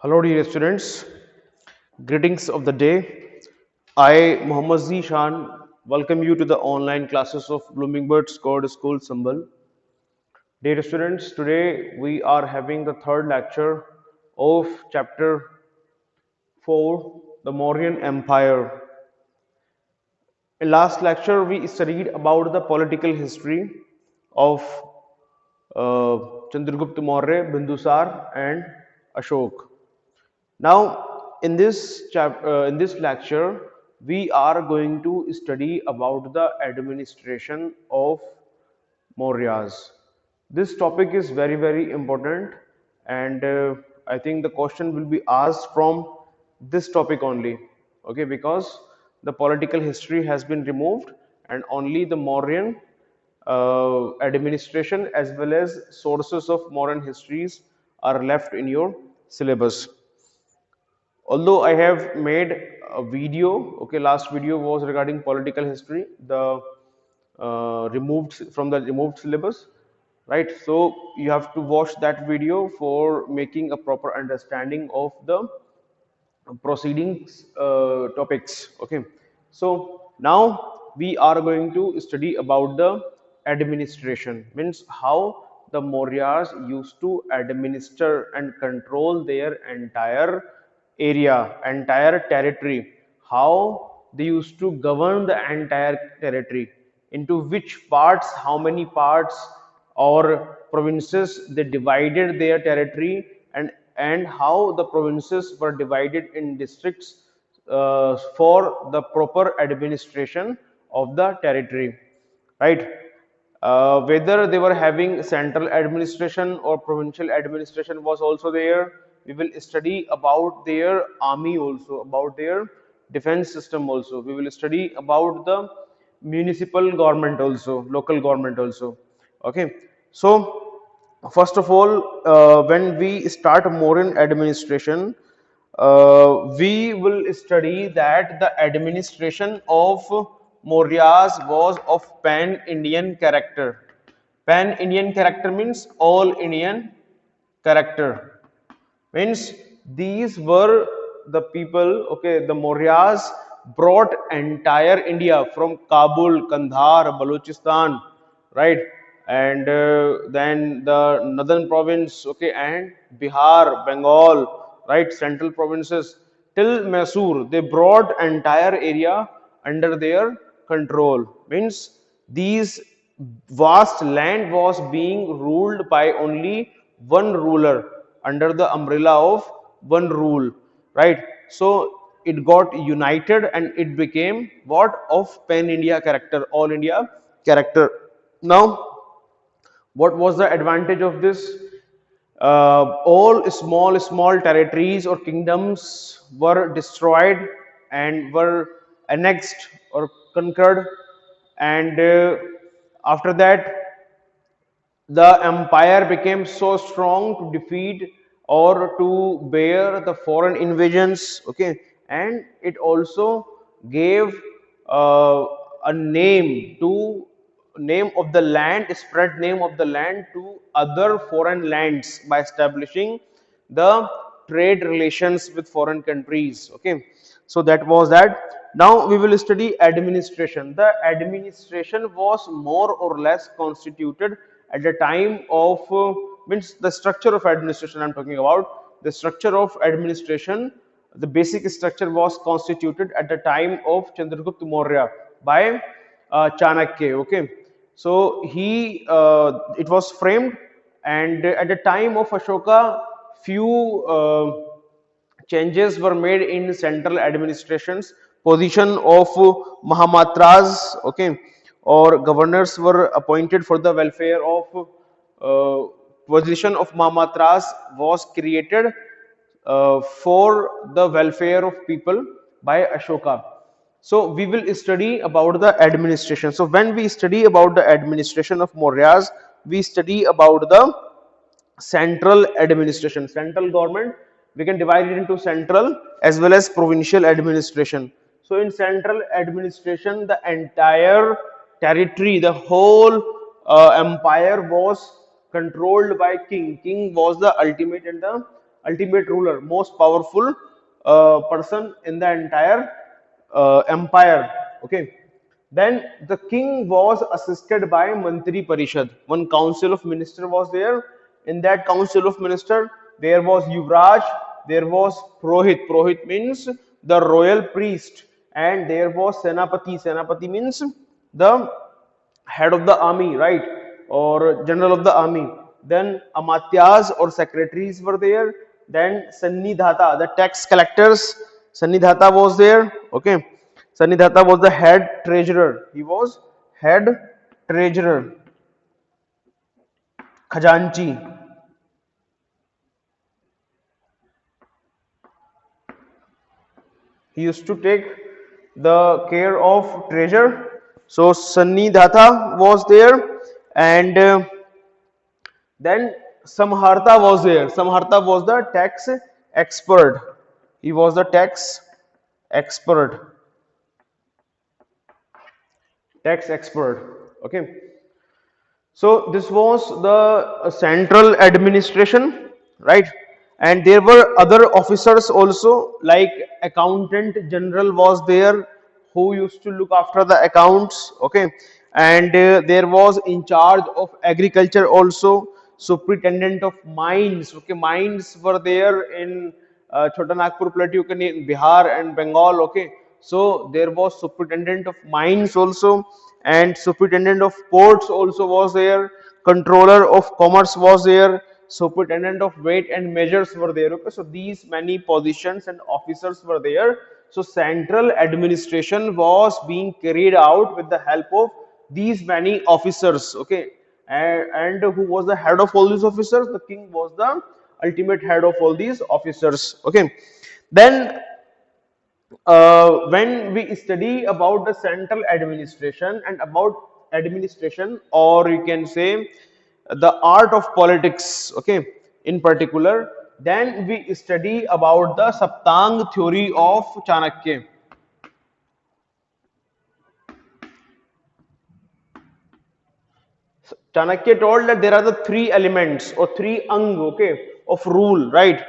Hello dear students, greetings of the day. I, Muhammad Zishan, welcome you to the online classes of Bloomingbird Scored School Symbol. Dear students, today we are having the third lecture of chapter 4, the Mauryan Empire. In last lecture, we studied about the political history of uh, Chandragupta Maurya, Bindusar, and Ashok. Now, in this lecture, we are going to study about the administration of Mauryas. This topic is very important, and I think the question will be asked from this topic only. Okay, because the political history has been removed, and only the Mauryan administration as well as sources of Mauryan histories are left in your syllabus. Although I have made a video, okay, last video was regarding political history, the removed from the removed syllabus, right? So you have to watch that video for making a proper understanding of the proceedings topics. Okay, so now we are going to study about the administration, means how the Mauryas used to administer and control their entire area, entire territory, how they used to govern the entire territory, into which parts, how many parts or provinces they divided their territory, and how the provinces were divided in districts for the proper administration of the territory, right? Whether they were having central administration or provincial administration was also there. We will study about their army also, about their defense system also. We will study about the municipal government also, local government also. Okay, so first of all, when we start Mauryan administration, we will study that the administration of Mauryas was of pan-Indian character. Pan-Indian character means all Indian character. Means these were the people, okay, the Mauryas brought entire India from Kabul, Kandahar, Balochistan, right? And then the northern province, okay, and Bihar, Bengal, right? Central provinces till Mysore. They brought entire area under their control. Means these vast land was being ruled by only one ruler under the umbrella of one rule, right? So it got united and it became what of pan India character, all India character. Now what was the advantage of this? All small territories or kingdoms were destroyed and were annexed or conquered, and after that the empire became so strong to defeat or to bear the foreign invasions, okay, and it also gave uh, a name to name of the land, spread name of the land to other foreign lands by establishing the trade relations with foreign countries. Okay, so that was that. Now we will study administration. The administration was more or less constituted at the time of means the structure of administration I'm talking about. The structure of administration, the basic structure was constituted at the time of Chandragupta Maurya by Chanakya. Okay, so he it was framed, and at the time of Ashoka, few changes were made in central administration's position of Mahamatras, okay, or governors were appointed for the welfare of position of Mahamatras was created for the welfare of people by Ashoka. So we will study about the administration. So when we study about the administration of Mauryas, we study about the central administration, central government. We can divide it into central as well as provincial administration. So in central administration, the entire territory, the whole empire was controlled by king. King was the ultimate and the ultimate ruler, most powerful person in the entire empire. Okay. Then the king was assisted by Mantri Parishad. One council of minister was there. In that council of minister, there was Yuvraj, there was Prohit. Prohit means the royal priest, and there was Senapati. Senapati means the head of the army, right, or general of the army. Then Amatyas or secretaries were there. Then Sannidhata, the tax collectors. Sannidhata was there. Okay, Sannidhata was the head treasurer. He was head treasurer. Khajanchi. He used to take the care of treasure. So Sannidhata was there, and then Samharta was there. Samharta was the tax expert. He was the tax expert. Tax expert. Okay. So this was the central administration, right? And there were other officers also, like accountant general was there, who used to look after the accounts. Okay, and there was in charge of agriculture also, superintendent of mines. Okay, mines were there in Chota Nagpur Plateau, in Bihar and Bengal. Okay, so there was superintendent of mines also, and superintendent of ports also was there. Controller of commerce was there. Superintendent of weight and measures were there. Okay, so these many positions and officers were there. So central administration was being carried out with the help of these many officers. Okay, and who was the head of all these officers? The king was the ultimate head of all these officers. Okay, then when we study about the central administration and about administration, or you can say the art of politics, okay, in particular, then we study about the Saptang theory of Chanakya. Chanakya told that there are the three elements or three ang, okay, of rule, right?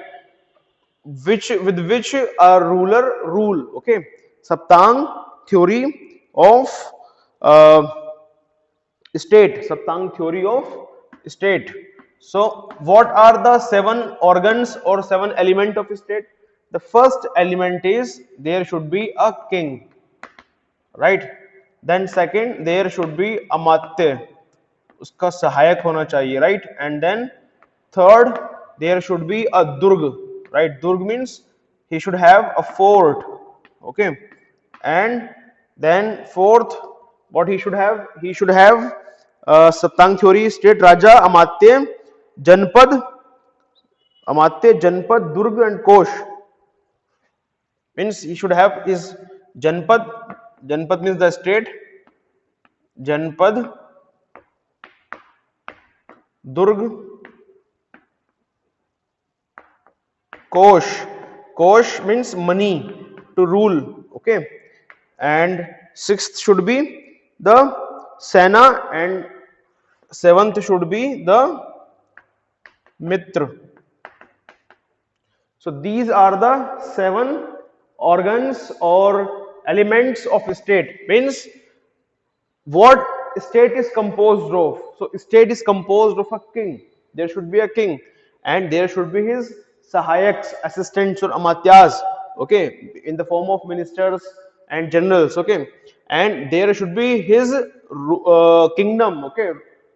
Which a ruler rule. Okay, Saptang theory of uh, state. Saptang theory of state. So what are the seven organs or seven element of state? The first element is there should be a king, right? Then second, there should be amatya, उसका सहायक होना चाहिए, right? And then third, there should be a durg, right? Durg means he should have a fort. Okay, and then fourth, what he should have? He should have Saptang theory state Raja, Janpad, Amatya, Janpad, Durg and Kosh. Means he should have his Janpad. Janpad means the state. Janpad, Durg, Kosh. Kosh means money to rule. Okay, and sixth should be the Sena, and seventh should be the Mitra. So these are the seven organs or elements of state. Means what state is composed of? So state is composed of a king. There should be a king, and there should be his sahayaks, assistants or amatyas. Okay, in the form of ministers and generals. Okay, and there should be his kingdom. Okay,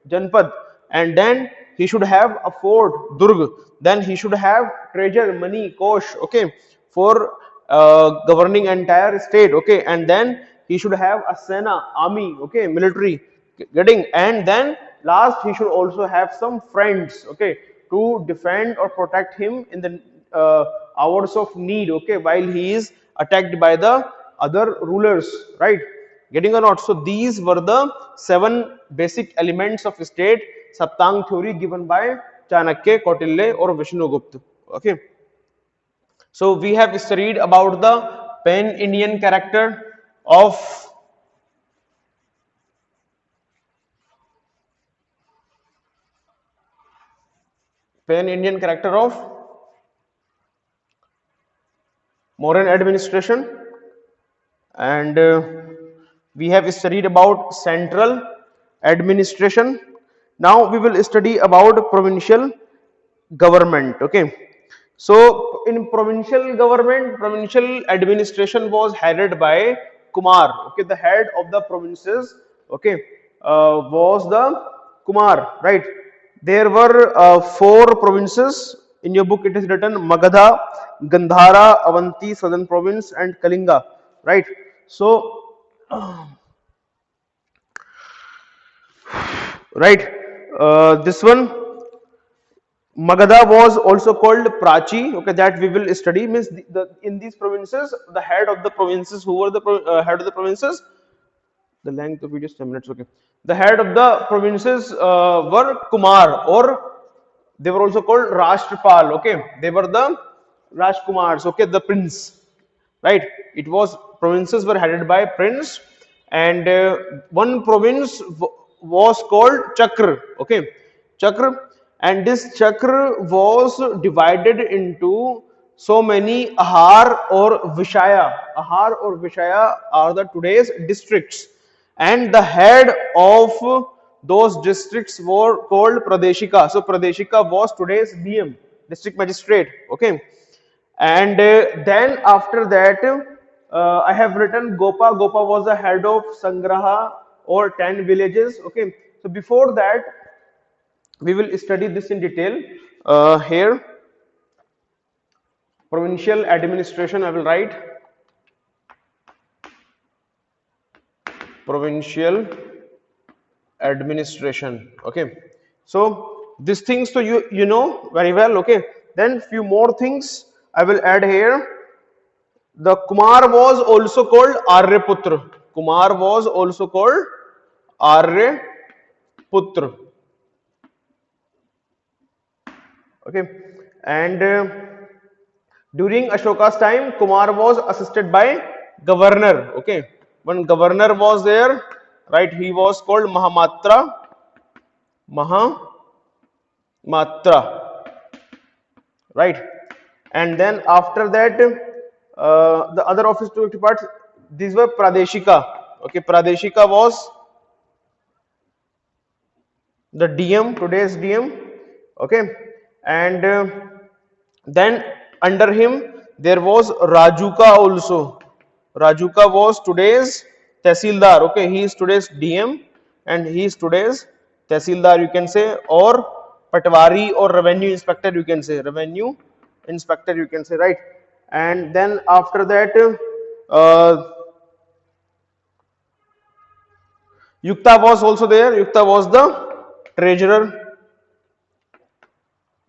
Janpad, and then he should have a fort, Durg. Then he should have treasure, money, kosh. Okay, for governing entire state. Okay, and then he should have a sena, army. Okay, military, getting, and then last he should also have some friends. Okay, to defend or protect him in the hours of need. Okay, while he is attacked by the other rulers, right? Getting or not? So these were the seven basic elements of state Saptang theory given by Chanakya, Kautilya or Vishnugupta. Okay. So we have studied about the pan-Indian character of pan-Indian character of Mauryan administration, and we have studied about central administration. Now we will study about provincial government. Okay, so in provincial government, provincial administration was headed by Kumar. Okay, the head of the provinces, okay, was the Kumar, right? There were four provinces. In your book it is written Magadha, Gandhara, Avanti, Southern Province, and Kalinga, right? So right, this one Magadha was also called Prachi. Okay, that we will study. Means in these provinces, the head of the provinces, who were the head of the provinces? The length of video is 10 minutes. Okay, the head of the provinces were Kumar, or they were also called Rashtrapal. Okay, they were the Rajkumars. Okay, the prince, right? It was provinces were headed by prince, and one province was called Chakra. Okay, Chakra, and this Chakra was divided into so many Ahar or Vishaya. Ahar or Vishaya are the today's districts, and the head of those districts were called Pradeshika. So Pradeshika was today's DM, district magistrate. Okay, and then after that, I have written Gopa. Gopa was the head of Sangraha or 10 villages. Okay, so before that, we will study this in detail. Here, provincial administration. I will write provincial administration. Okay, so these things, so you know very well. Okay, then few more things I will add here. The Kumar was also called Aryaputra. Kumar was also called Aryaputra. Okay, and during Ashoka's time, Kumar was assisted by governor. Okay, when governor was there, right, he was called Mahamatra. Mahamatra, right? And then after that, the other office to parts, these were Pradeshika. Okay, Pradeshika was the DM, today's DM. Okay, and then under him there was Rajuka also. Rajuka was today's Tehsildar. Okay, he is today's DM and he is today's Tehsildar, you can say, or Patwari or revenue inspector, you can say, revenue inspector, you can say, right? And then after that, uh, Yukta was also there. Yukta was the treasurer.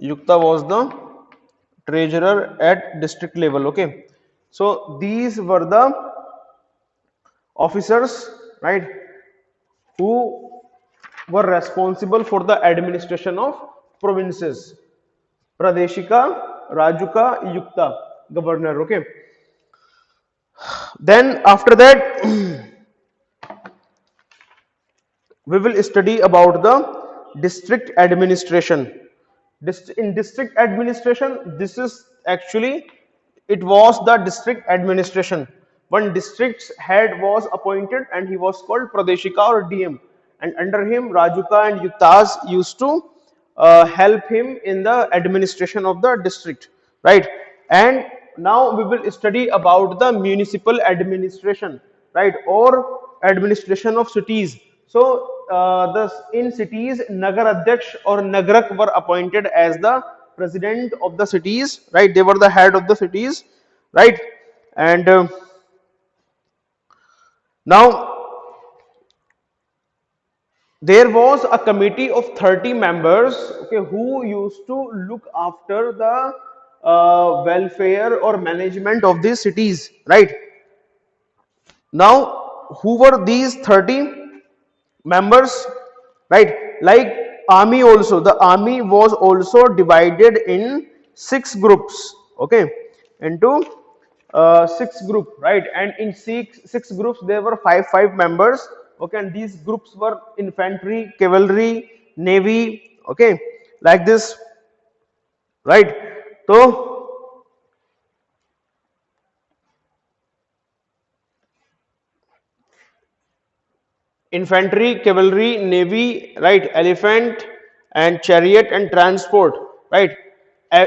Yukta was the treasurer at district level. Okay, so these were the officers, right, who were responsible for the administration of provinces. Pradeshika, Rajuka, Yukta, governor. Okay, then after that we will study about the district administration. In district administration, this is actually, it was the district administration. One district's head was appointed and he was called Pradeshika or DM, and under him Rajuka and Yuktas used to help him in the administration of the district, right? And now we will study about the municipal administration, right, or administration of cities. So in cities, Nagar Adhyaksh or Nagarak were appointed as the president of the cities, right? They were the head of the cities, right? And now there was a committee of 30 members, okay, who used to look after the welfare or management of these cities, right? Now, who were these 30 members, right? Like army also, the army was also divided in 6 groups. Okay, into 6 group, right? And in six groups there were five members. Okay, and these groups were infantry, cavalry, navy. Okay, like this, right? So infantry, cavalry, navy, right, elephant and chariot and transport, right.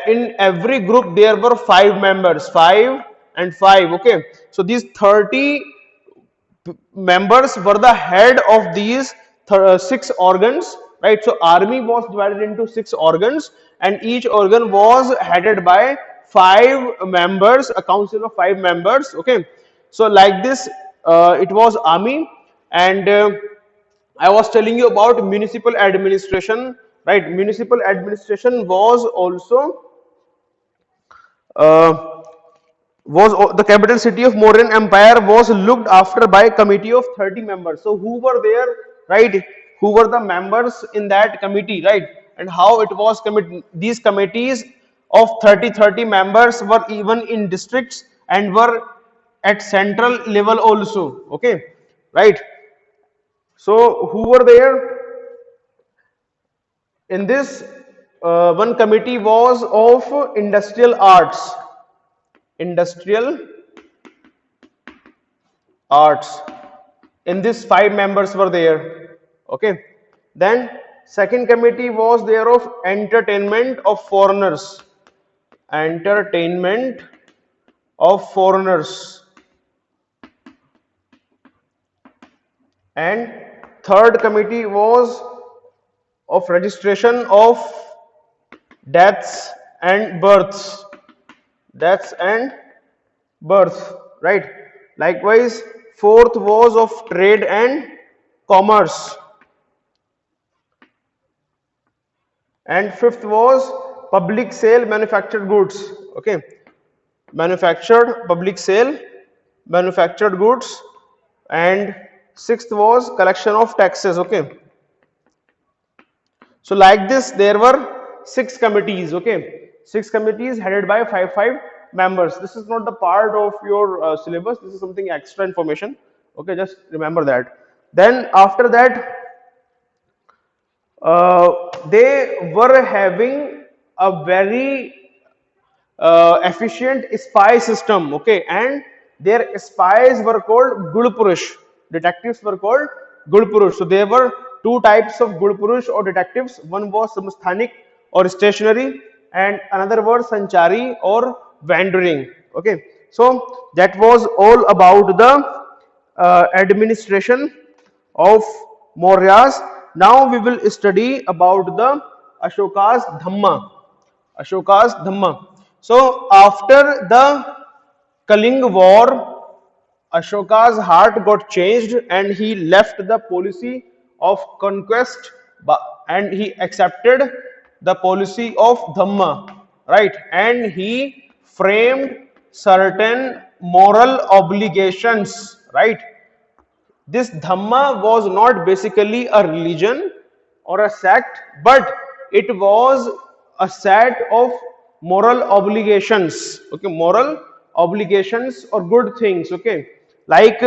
In every group there were 5 members, 5 and 5, okay. So these 30 members were the head of these 6 organs, right. So army was divided into 6 organs, and each organ was headed by 5 members, a council of 5 members, okay. So like this, it was army. And I was telling you about municipal administration, right. Municipal administration uh, the capital city of Mauryan Empire was looked after by a committee of 30 members. So who were there, right? Who were the members in that committee, right? And how it was committed? These committees of 30 members were even in districts and were at central level also. Okay, right? So who were there in this? One committee was of industrial arts. Industrial arts. In this 5 members were there, okay. Then second committee was there of entertainment of foreigners. Entertainment of foreigners. And third committee was of registration of deaths and births. Deaths and birth, right. Likewise, fourth was of trade and commerce, and fifth was public sale manufactured goods, okay. Manufactured, public sale manufactured goods. And sixth was collection of taxes, okay. So like this there were 6 committees, okay. 6 committees headed by 5 members. This is not the part of your syllabus, this is something extra information, okay. Just remember that. Then after that, they were having a very efficient spy system, okay. And their spies were called Gulpurush. Detectives were called Gulpurush. So there were 2 types of Gulpurush or detectives. One was Samsthanik or stationary, and another was Sanchari or wandering, okay. So that was all about the administration of Mauryas. Now we will study about the Ashoka's Dhamma. Ashoka's Dhamma. So after the Kaling war, Ashoka's heart got changed and he left the policy of conquest and he accepted the policy of Dhamma, right? And he framed certain moral obligations, right? This Dhamma was not basically a religion or a sect, but it was a set of moral obligations, okay, moral obligations or good things, okay, like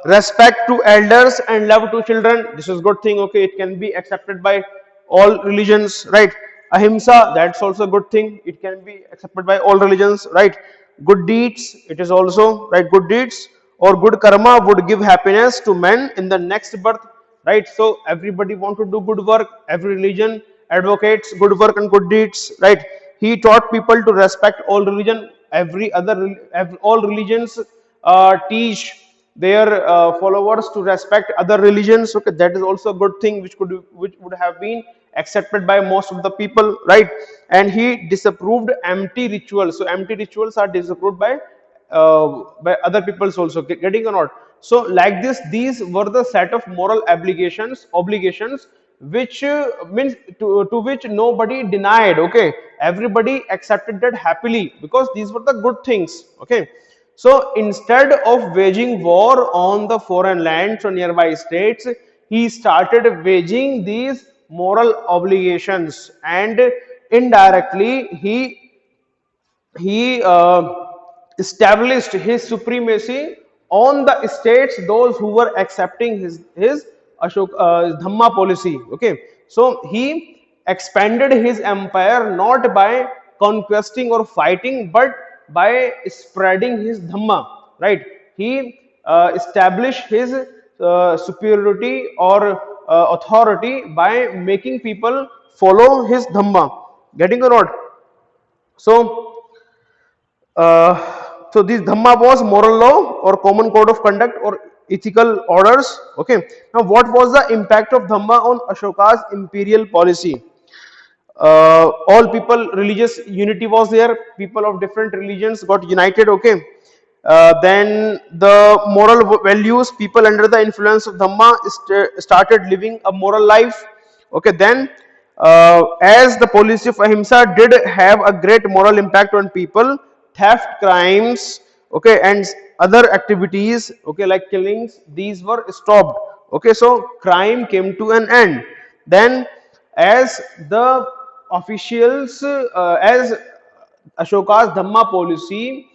respect to elders and love to children. This is good thing, okay. It can be accepted by all religions, right. Ahimsa, that's also a good thing. It can be accepted by all religions, right. Good deeds, it is also right. Good deeds or good karma would give happiness to men in the next birth, right. So everybody want to do good work. Every religion advocates good work and good deeds, right. He taught people to respect all religion. All religions teach their followers to respect other religions, okay. That is also a good thing which would have been accepted by most of the people, right. And he disapproved empty rituals. So empty rituals are disapproved by other peoples also, getting or not. So like this, these were the set of moral obligations which means to which nobody denied, okay. Everybody accepted that happily because these were the good things, okay. So instead of waging war on the foreign lands or nearby states, he started waging these moral obligations, and indirectly he established his supremacy on the states, those who were accepting his Dhamma policy, okay. So he expanded his empire not by conquesting or fighting, but by spreading his Dhamma, right. He establish his superiority or authority by making people follow his dhamma. Getting or not? So, this Dhamma was moral law or common code of conduct or ethical orders. Okay. Now, what was the impact of Dhamma on Ashoka's imperial policy? All people, religious unity was there. People of different religions got united. Okay. Then the moral values, people under the influence of Dhamma started living a moral life. Okay, then as the policy of Ahimsa did have a great moral impact on people, theft, crimes, okay, and other activities, okay, like killings, these were stopped. Okay, so crime came to an end. Then, as the officials, as Ashoka's Dhamma policy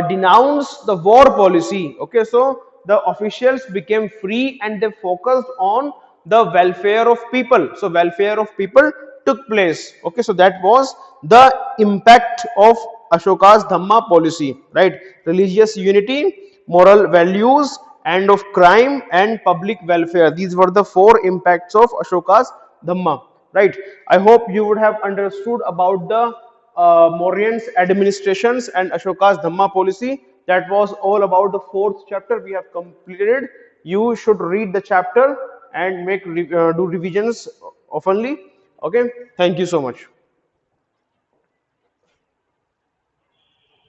denounced the war policy. Okay, so the officials became free and they focused on the welfare of people. So welfare of people took place. Okay, so that was the impact of Ashoka's Dhamma policy, right? Religious unity, moral values, end of crime, and public welfare. These were the four impacts of Ashoka's Dhamma, right? I hope you would have understood about the Mauryans administrations and Ashoka's Dhamma policy. That was all about the fourth chapter we have completed. You should read the chapter and do revisions oftenly. Okay, thank you so much.